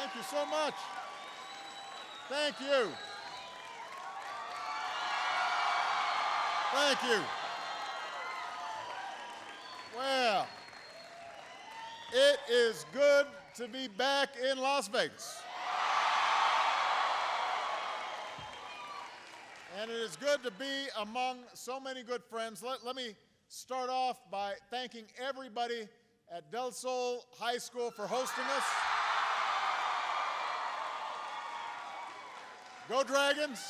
Thank you so much. Thank you. Thank you. Well, it is good to be back in Las Vegas. And it is good to be among so many good friends. Let me start off by thanking everybody at Del Sol High School for hosting us. Go Dragons!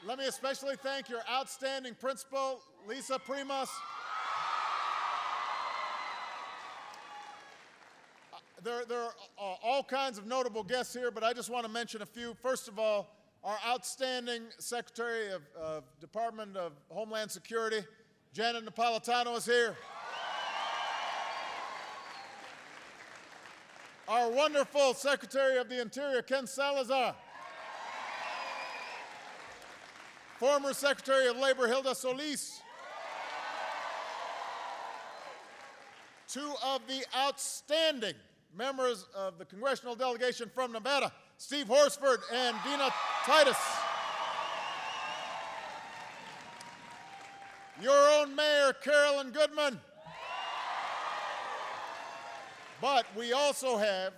Let me especially thank your outstanding principal, Lisa Primas. There are all kinds of notable guests here, but I just want to mention a few. First of all, our outstanding Secretary of Department of Homeland Security, Janet Napolitano, is here. Our wonderful Secretary of the Interior, Ken Salazar. Former Secretary of Labor, Hilda Solis. Two of the outstanding members of the congressional delegation from Nevada, Steve Horsford and Dina Titus. Your own mayor, Carolyn Goodman. But we also have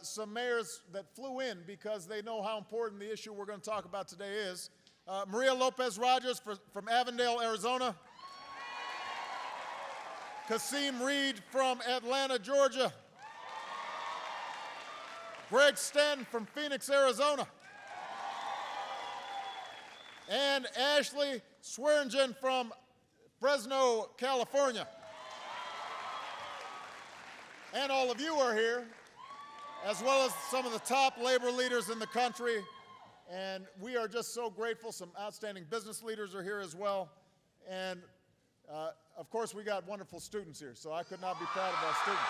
some mayors that flew in because they know how important the issue we're going to talk about today is. Maria Lopez Rogers from Avondale, Arizona. Kasim Reed from Atlanta, Georgia. Greg Stanton from Phoenix, Arizona. And Ashley Swearingen from Fresno, California. And all of you are here, as well as some of the top labor leaders in the country. And we are just so grateful. Some outstanding business leaders are here as well. And of course, we got wonderful students here, so I could not be proud of our students.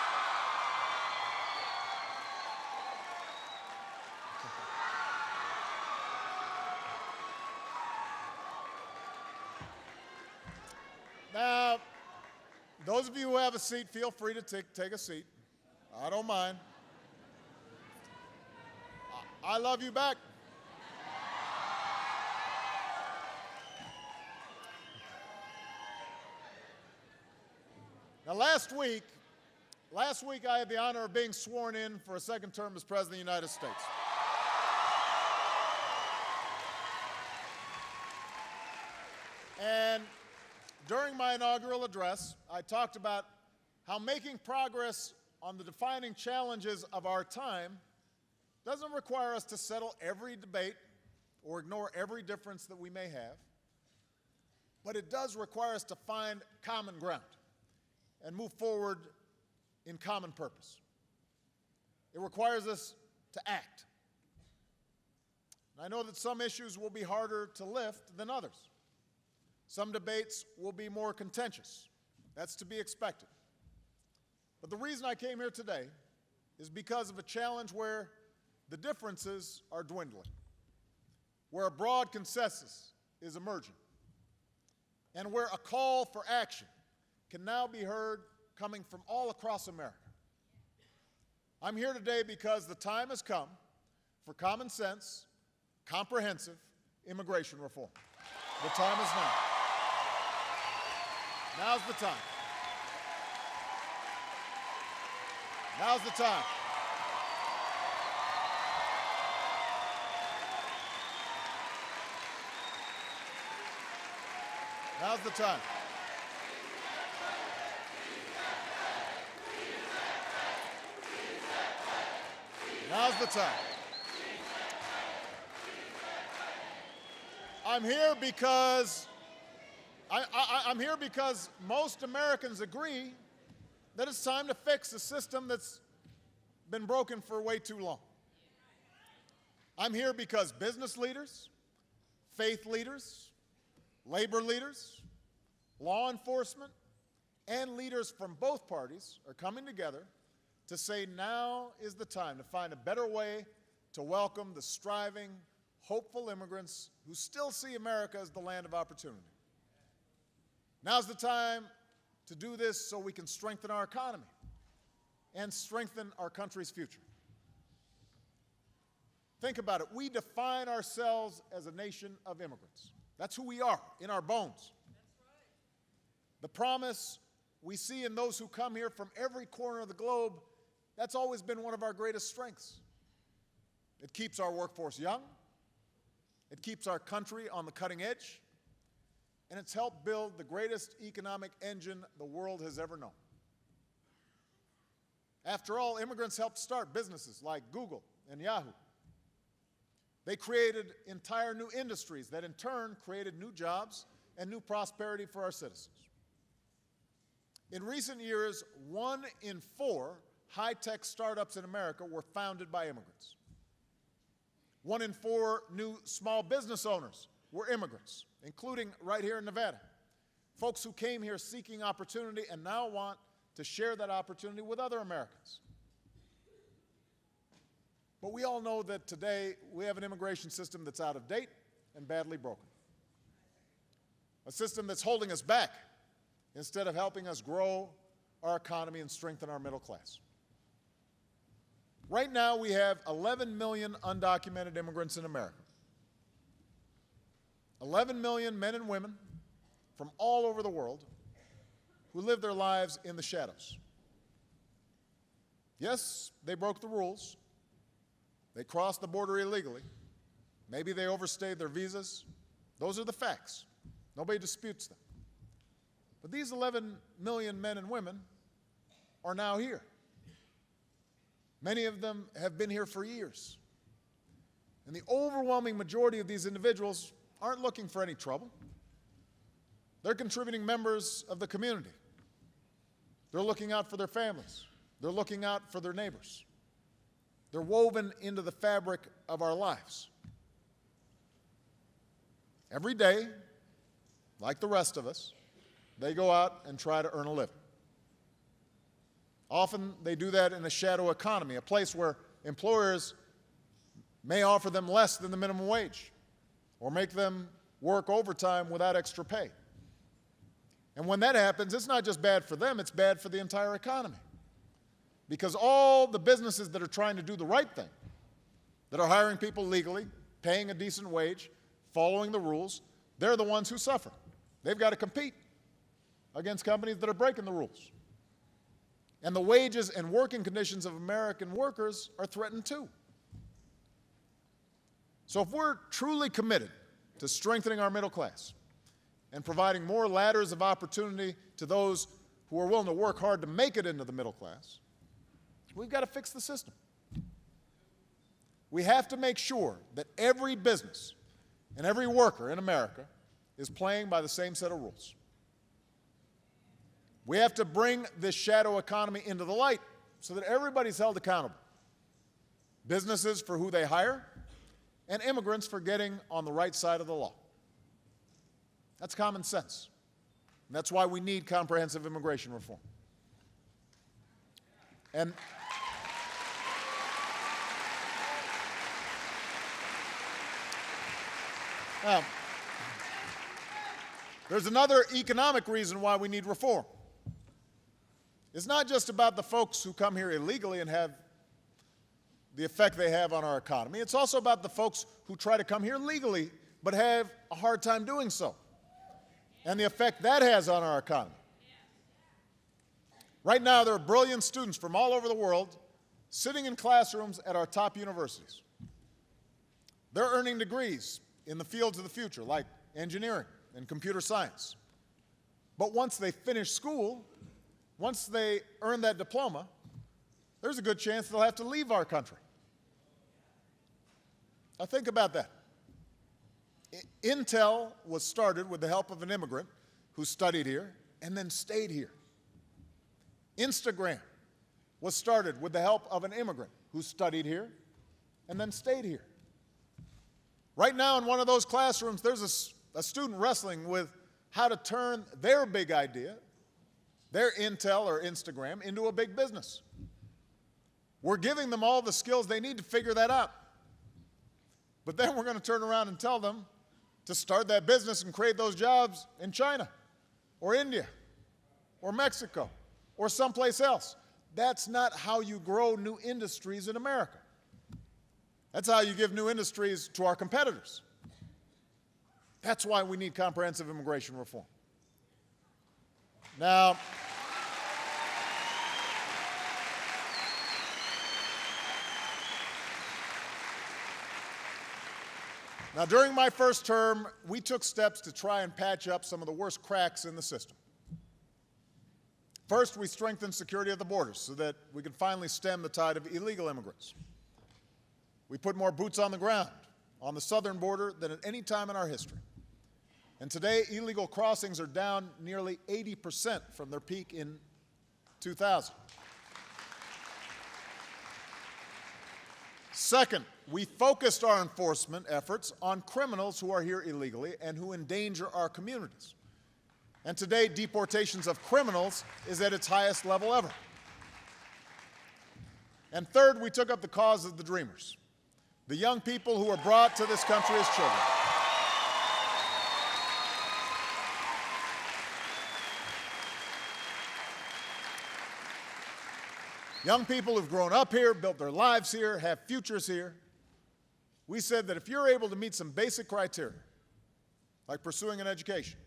Now, those of you who have a seat, feel free to take a seat. I don't mind. I love you back. Now, last week I had the honor of being sworn in for a second term as President of the United States. And during my inaugural address, I talked about how making progress on the defining challenges of our time doesn't require us to settle every debate or ignore every difference that we may have, but it does require us to find common ground and move forward in common purpose. It requires us to act. I know that some issues will be harder to lift than others. Some debates will be more contentious. That's to be expected. But the reason I came here today is because of a challenge where the differences are dwindling, where a broad consensus is emerging, and where a call for action can now be heard coming from all across America. I'm here today because the time has come for common sense, comprehensive immigration reform. The time is now. Now's the time. Now's the time. Now's the time. Now's the time. I'm here because most Americans agree that it's time to fix a system that's been broken for way too long. I'm here because business leaders, faith leaders, labor leaders, law enforcement, and leaders from both parties are coming together to say now is the time to find a better way to welcome the striving, hopeful immigrants who still see America as the land of opportunity. Now's the time to do this so we can strengthen our economy and strengthen our country's future. Think about it. We define ourselves as a nation of immigrants. That's who we are, in our bones. The promise we see in those who come here from every corner of the globe, that's always been one of our greatest strengths. It keeps our workforce young, it keeps our country on the cutting edge, and it's helped build the greatest economic engine the world has ever known. After all, immigrants helped start businesses like Google and Yahoo. They created entire new industries that in turn created new jobs and new prosperity for our citizens. In recent years, 1 in 4 high-tech startups in America were founded by immigrants. 1 in 4 new small business owners were immigrants, including right here in Nevada. Folks who came here seeking opportunity and now want to share that opportunity with other Americans. But we all know that today we have an immigration system that's out of date and badly broken. A system that's holding us back instead of helping us grow our economy and strengthen our middle class. Right now we have 11 million undocumented immigrants in America. 11 million men and women from all over the world who live their lives in the shadows. Yes, they broke the rules. They crossed the border illegally. Maybe they overstayed their visas. Those are the facts. Nobody disputes them. But these 11 million men and women are now here. Many of them have been here for years. And the overwhelming majority of these individuals aren't looking for any trouble. They're contributing members of the community. They're looking out for their families. They're looking out for their neighbors. They're woven into the fabric of our lives. Every day, like the rest of us, they go out and try to earn a living. Often they do that in a shadow economy, a place where employers may offer them less than the minimum wage or make them work overtime without extra pay. And when that happens, it's not just bad for them, it's bad for the entire economy. Because all the businesses that are trying to do the right thing, that are hiring people legally, paying a decent wage, following the rules, they're the ones who suffer. They've got to compete against companies that are breaking the rules. And the wages and working conditions of American workers are threatened too. So if we're truly committed to strengthening our middle class and providing more ladders of opportunity to those who are willing to work hard to make it into the middle class, we've got to fix the system. We have to make sure that every business and every worker in America is playing by the same set of rules. We have to bring this shadow economy into the light so that everybody's held accountable. Businesses for who they hire, and immigrants for getting on the right side of the law. That's common sense. And that's why we need comprehensive immigration reform. And now, there's another economic reason why we need reform. It's not just about the folks who come here illegally and have the effect they have on our economy. It's also about the folks who try to come here legally but have a hard time doing so, and the effect that has on our economy. Right now, there are brilliant students from all over the world sitting in classrooms at our top universities. They're earning degrees in the fields of the future, like engineering and computer science. But once they finish school, once they earn that diploma, there's a good chance they'll have to leave our country. Now think about that. Intel was started with the help of an immigrant who studied here and then stayed here. Instagram was started with the help of an immigrant who studied here and then stayed here. Right now in one of those classrooms, there's a student wrestling with how to turn their big idea, their Intel or Instagram, into a big business. We're giving them all the skills they need to figure that out. But then we're going to turn around and tell them to start that business and create those jobs in China or India or Mexico or someplace else. that's not how you grow new industries in America. That's how you give new industries to our competitors. That's why we need comprehensive immigration reform. Now, during my first term, we took steps to try and patch up some of the worst cracks in the system. First, we strengthened security at the borders so that we could finally stem the tide of illegal immigrants. We put more boots on the ground on the southern border than at any time in our history. And today, illegal crossings are down nearly 80% from their peak in 2000. Second, we focused our enforcement efforts on criminals who are here illegally and who endanger our communities. And today, deportations of criminals is at its highest level ever. And third, we took up the cause of the dreamers, the young people who were brought to this country as children. Young people who've grown up here, built their lives here, have futures here. We said that if you're able to meet some basic criteria, like pursuing an education,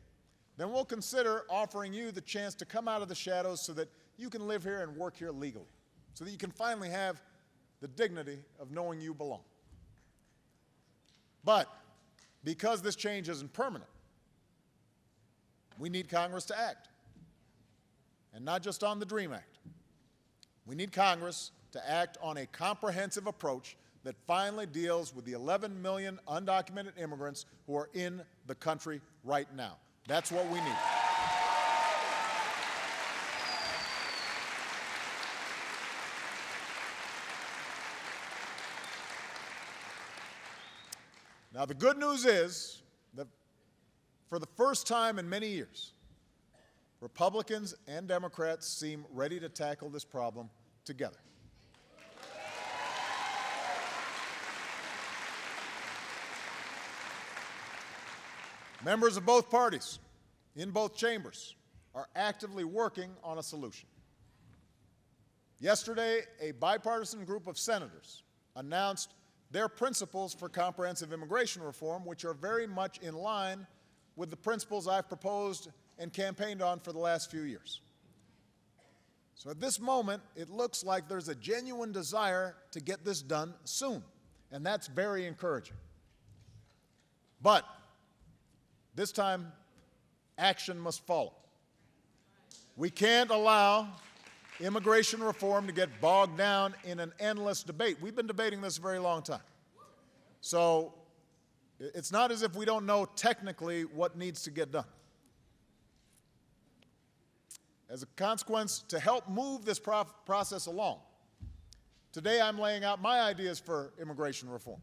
then we'll consider offering you the chance to come out of the shadows so that you can live here and work here legally, so that you can finally have the dignity of knowing you belong. But because this change isn't permanent, we need Congress to act, and not just on the DREAM Act. We need Congress to act on a comprehensive approach that finally deals with the 11 million undocumented immigrants who are in the country right now. That's what we need. Now, the good news is that for the first time in many years, Republicans and Democrats seem ready to tackle this problem together. Members of both parties, in both chambers, are actively working on a solution. Yesterday, a bipartisan group of senators announced their principles for comprehensive immigration reform, which are very much in line with the principles I've proposed and campaigned on for the last few years. So at this moment, it looks like there's a genuine desire to get this done soon, and that's very encouraging. But this time, action must follow. We can't allow immigration reform to get bogged down in an endless debate. We've been debating this a very long time. So it's not as if we don't know technically what needs to get done. As a consequence, to help move this process along, today I'm laying out my ideas for immigration reform.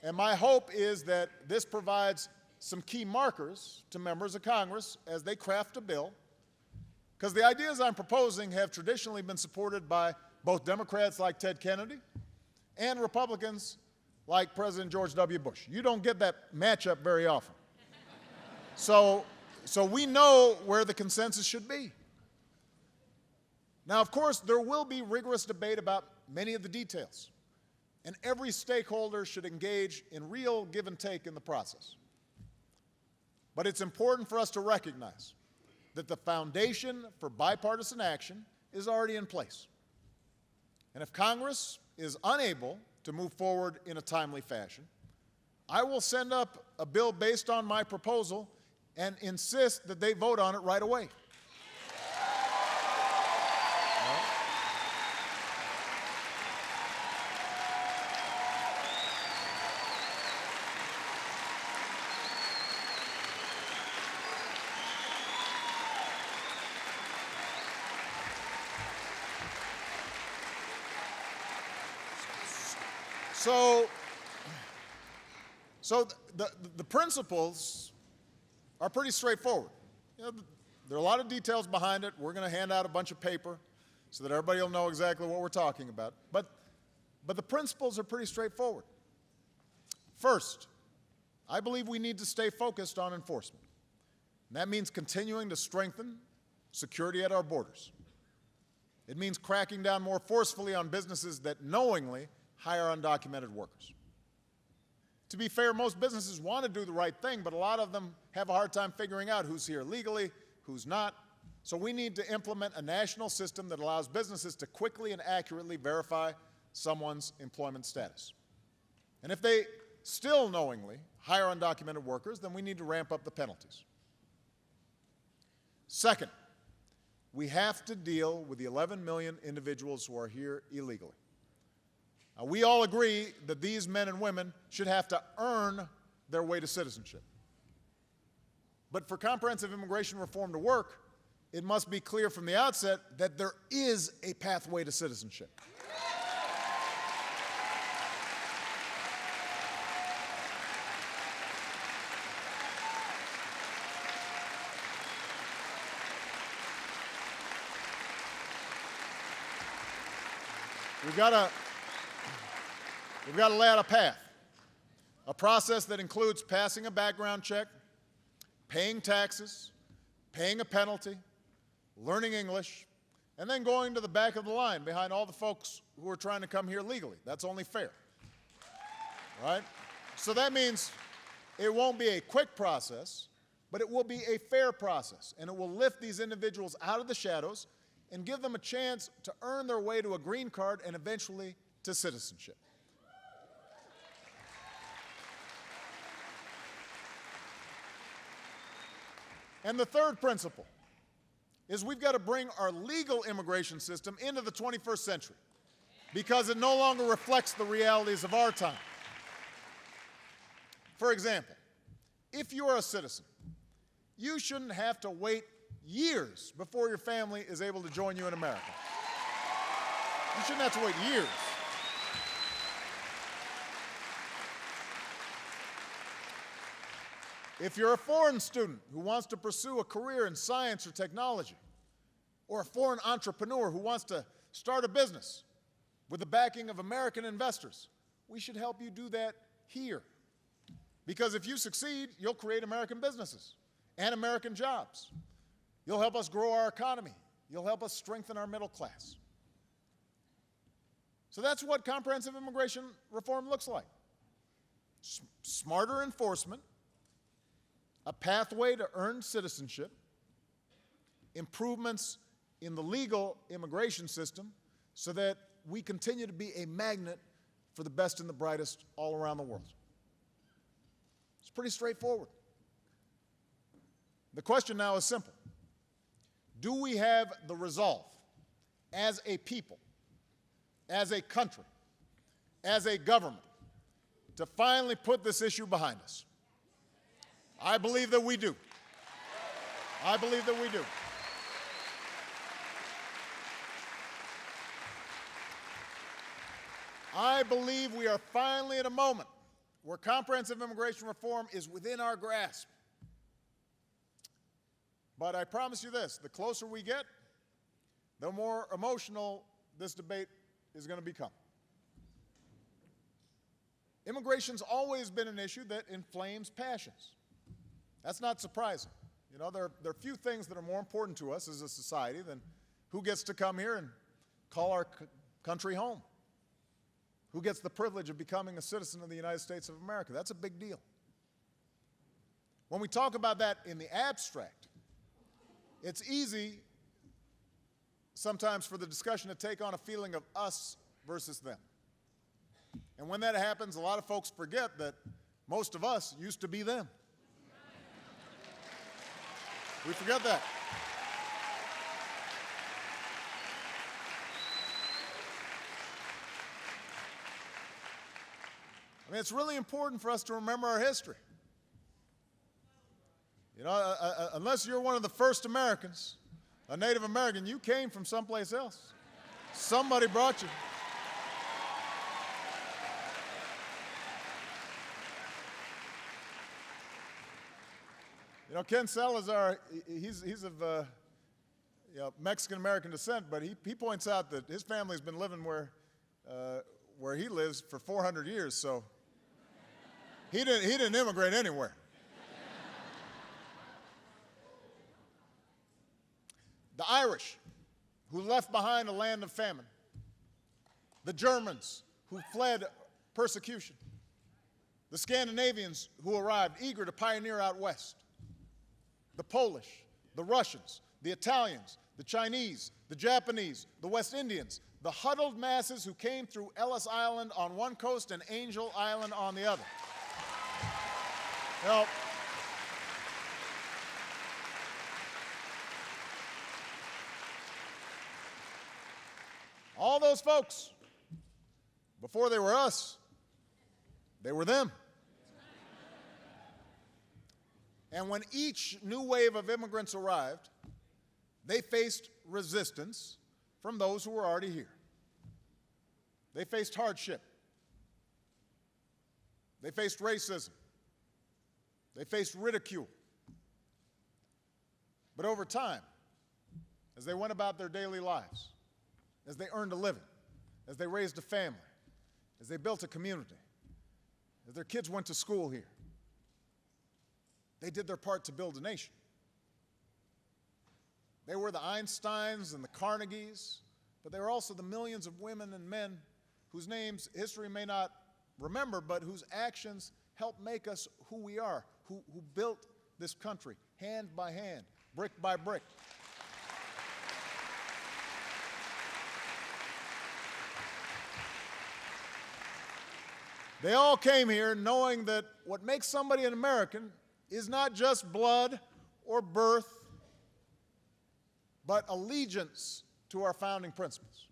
And my hope is that this provides some key markers to members of Congress as they craft a bill, because the ideas I'm proposing have traditionally been supported by both Democrats like Ted Kennedy and Republicans like President George W. Bush. You don't get that matchup very often. So we know where the consensus should be. Now, of course, there will be rigorous debate about many of the details, and every stakeholder should engage in real give and take in the process. But it's important for us to recognize that the foundation for bipartisan action is already in place. And if Congress is unable to move forward in a timely fashion, I will send up a bill based on my proposal and insist that they vote on it right away. So the principles are pretty straightforward. You know, there are a lot of details behind it. We're going to hand out a bunch of paper so that everybody will know exactly what we're talking about. But the principles are pretty straightforward. First, I believe we need to stay focused on enforcement. And that means continuing to strengthen security at our borders. It means cracking down more forcefully on businesses that knowingly hire undocumented workers. To be fair, most businesses want to do the right thing, but a lot of them have a hard time figuring out who's here legally, who's not. So we need to implement a national system that allows businesses to quickly and accurately verify someone's employment status. And if they still knowingly hire undocumented workers, then we need to ramp up the penalties. Second, we have to deal with the 11 million individuals who are here illegally. Now, we all agree that these men and women should have to earn their way to citizenship. But for comprehensive immigration reform to work, it must be clear from the outset that there is a pathway to citizenship. We've got to lay out a path, a process that includes passing a background check, paying taxes, paying a penalty, learning English, and then going to the back of the line behind all the folks who are trying to come here legally. That's only fair, right? So that means it won't be a quick process, but it will be a fair process, and it will lift these individuals out of the shadows and give them a chance to earn their way to a green card and eventually to citizenship. And the third principle is we've got to bring our legal immigration system into the 21st century because it no longer reflects the realities of our time. For example, if you're a citizen, you shouldn't have to wait years before your family is able to join you in America. You shouldn't have to wait years. If you're a foreign student who wants to pursue a career in science or technology, or a foreign entrepreneur who wants to start a business with the backing of American investors, we should help you do that here. Because if you succeed, you'll create American businesses and American jobs. You'll help us grow our economy. You'll help us strengthen our middle class. So that's what comprehensive immigration reform looks like. Smarter enforcement, a pathway to earn citizenship, improvements in the legal immigration system so that we continue to be a magnet for the best and the brightest all around the world. It's pretty straightforward. The question now is simple. Do we have the resolve as a people, as a country, as a government, to finally put this issue behind us? I believe that we do. I believe that we do. I believe we are finally at a moment where comprehensive immigration reform is within our grasp. But I promise you this, the closer we get, the more emotional this debate is going to become. Immigration's always been an issue that inflames passions. That's not surprising. You know, there are few things that are more important to us as a society than who gets to come here and call our country home. Who gets the privilege of becoming a citizen of the United States of America? That's a big deal. When we talk about that in the abstract, it's easy sometimes for the discussion to take on a feeling of us versus them. And when that happens, a lot of folks forget that most of us used to be them. We forget that. I mean, it's really important for us to remember our history. You know, unless you're one of the first Americans, a Native American, you came from someplace else. Somebody brought you. You know, Ken Salazar, he's of Mexican-American descent, but he points out that his family's been living where he lives for 400 years, so he didn't immigrate anywhere. The Irish, who left behind a land of famine, the Germans who fled persecution, the Scandinavians who arrived eager to pioneer out west, the Polish, the Russians, the Italians, the Chinese, the Japanese, the West Indians, the huddled masses who came through Ellis Island on one coast and Angel Island on the other. Now, all those folks, before they were us, they were them. And when each new wave of immigrants arrived, they faced resistance from those who were already here. They faced hardship. They faced racism. They faced ridicule. But over time, as they went about their daily lives, as they earned a living, as they raised a family, as they built a community, as their kids went to school here, they did their part to build a nation. They were the Einsteins and the Carnegies, but they were also the millions of women and men whose names history may not remember, but whose actions helped make us who we are, who built this country hand by hand, brick by brick. They all came here knowing that what makes somebody an American is not just blood or birth, but allegiance to our founding principles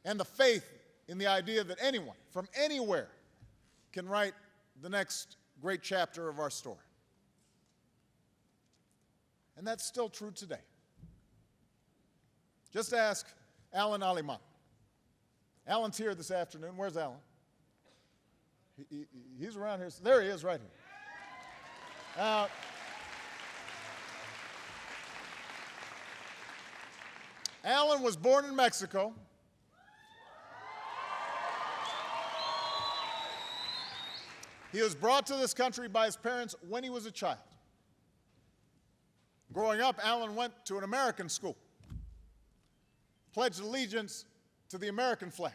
and the faith in the idea that anyone from anywhere can write the next great chapter of our story. And that's still true today. Just ask Alan Aliman. Alan's here this afternoon. Where's Alan? He's around here. There he is, right here. Alan was born in Mexico. He was brought to this country by his parents when he was a child. Growing up, Alan went to an American school, pledged allegiance to the American flag,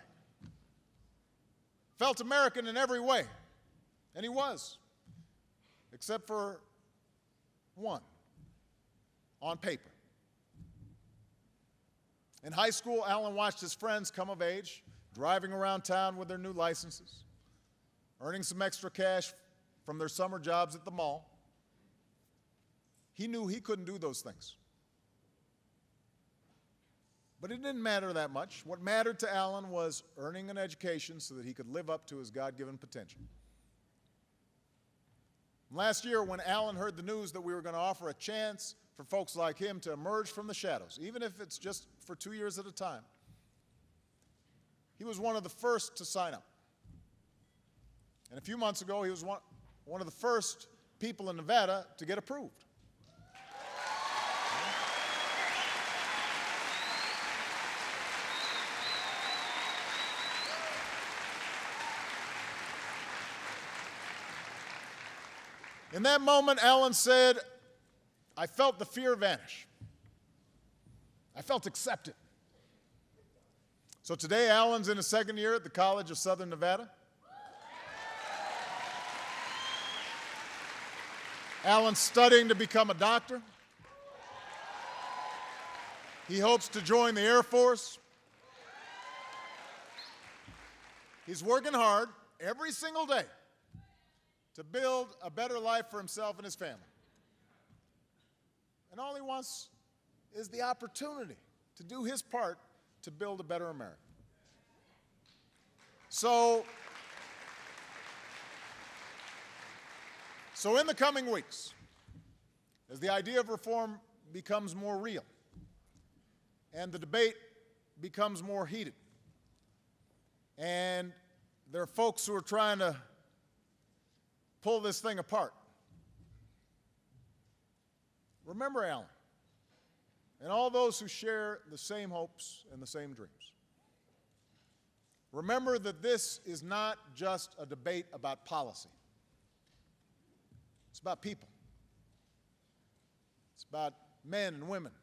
felt American in every way, and he was, except for one, on paper. In high school, Alan watched his friends come of age, driving around town with their new licenses, earning some extra cash from their summer jobs at the mall. He knew he couldn't do those things. But it didn't matter that much. What mattered to Alan was earning an education so that he could live up to his God-given potential. Last year, when Alan heard the news that we were going to offer a chance for folks like him to emerge from the shadows, even if it's just for 2 years at a time, he was one of the first to sign up. And a few months ago, he was one of the first people in Nevada to get approved. In that moment, Alan said, I felt the fear vanish. I felt accepted. So today, Alan's in his second year at the College of Southern Nevada. Alan's studying to become a doctor. He hopes to join the Air Force. He's working hard every single day to build a better life for himself and his family. And all he wants is the opportunity to do his part to build a better America. So in the coming weeks, as the idea of reform becomes more real and the debate becomes more heated, and there are folks who are trying to pull this thing apart, remember Alan and all those who share the same hopes and the same dreams. Remember that this is not just a debate about policy. It's about people. It's about men and women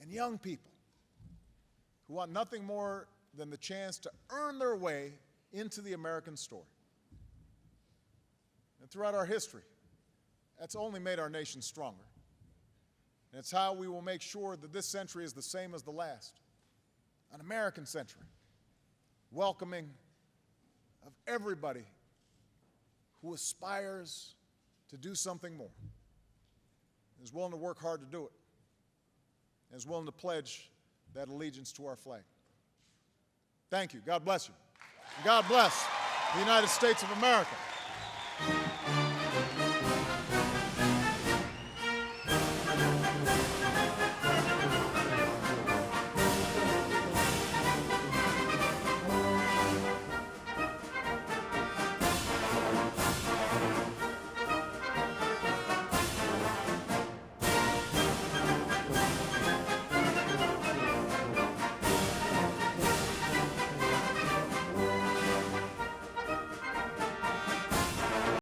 and young people who want nothing more than the chance to earn their way into the American story. And throughout our history, that's only made our nation stronger. And it's how we will make sure that this century is the same as the last, an American century, welcoming of everybody who aspires to do something more, is willing to work hard to do it, and is willing to pledge that allegiance to our flag. Thank you. God bless you. And God bless the United States of America.